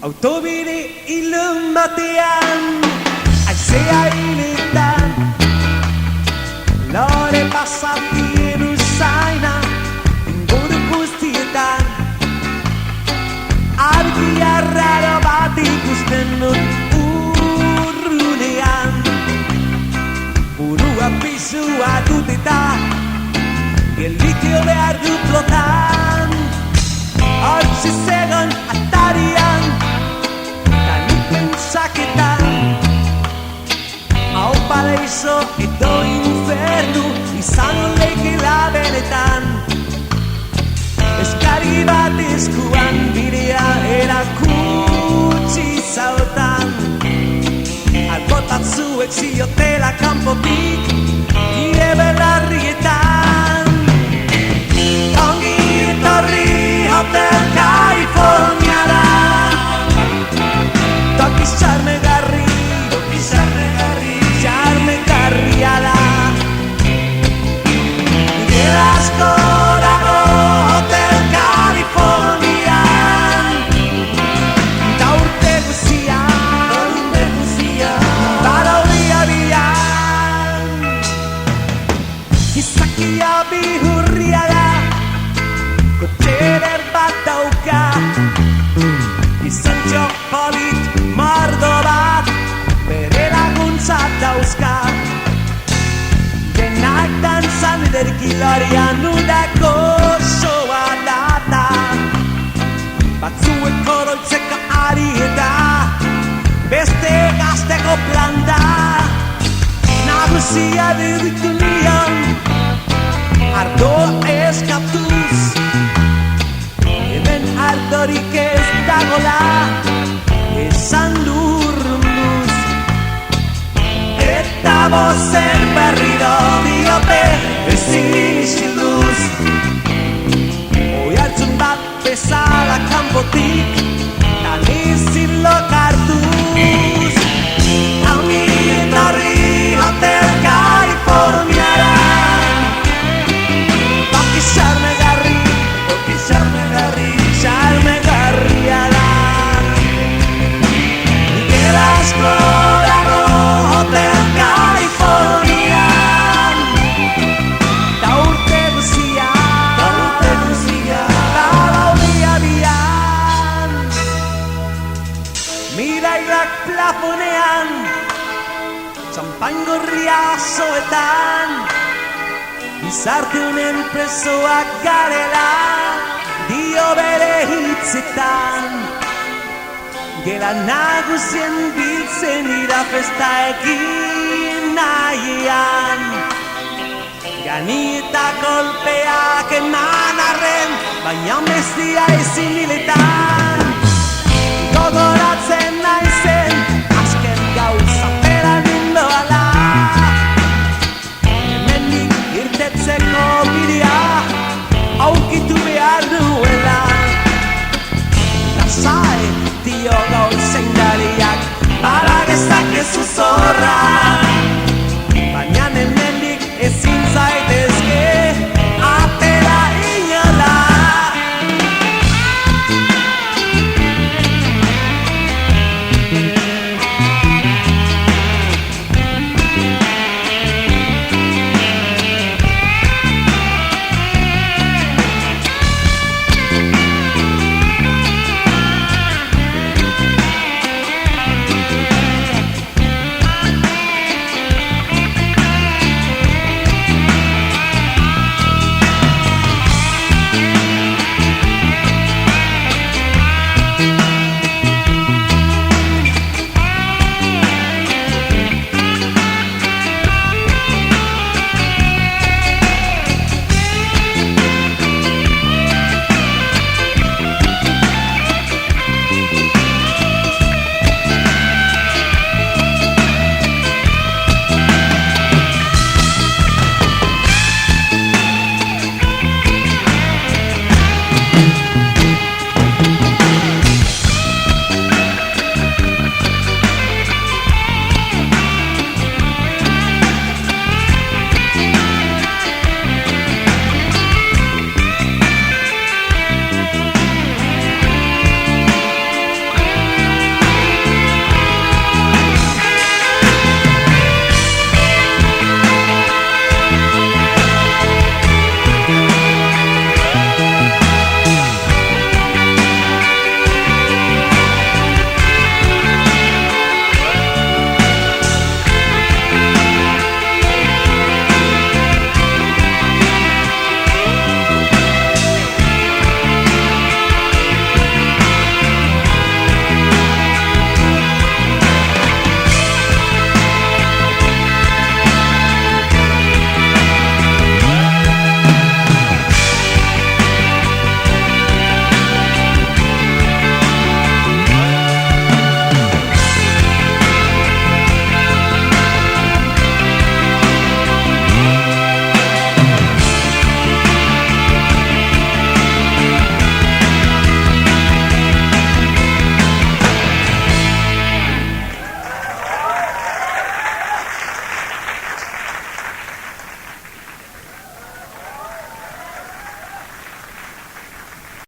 Autobide ilun batean, aizea hiletan, lore pasatien usaina, inguru guztietan. Argia raro bat ikusten dut urrunean, burua pisua dut eta gelitio behar dut lotan. Hortzi zegoen atarian, kanipen saketan, hau paleizo edo infernu izango leikela benetan. Eskari bat eskuan bidea erakutsi zautan, albotatzuek ziotela kanpotik nire belarrietan. Ongi etorri Hotel Californiara, toki xarmegarria da. Gelasko dago Hotel Californian, ta urte guzian, badaudi abian. Gizakia bihurria da, kotxeder bat dauka, izantxo polit mordo bat, bere laguntzat dauzka. Denak dantzan ederkilarian udako soa data, batzuek oroitzeko ari eta beste gazteko planta. Nagusia ditu nion, ardoa eskatuz, hemen ardorik ez dagola, esan lurrunduz. Eta bozen berriro diote ezin isilduz, oihartzun bat bezala kanpotik, tan izin lokartuz. Ongi etorri Hotel Californiara, toki xarmegarria da. Gelasko dago Hotel Californian, ta urte guzian, badaudi abian. Mirailak plafonean, txampan gorria zoetan, gizarte honen presoak garela, dio bere hitzetan. Gela nagusien biltzen dira festa egin nahian, gani eta kolpeak eman arren, baina bestia ezin hiletan.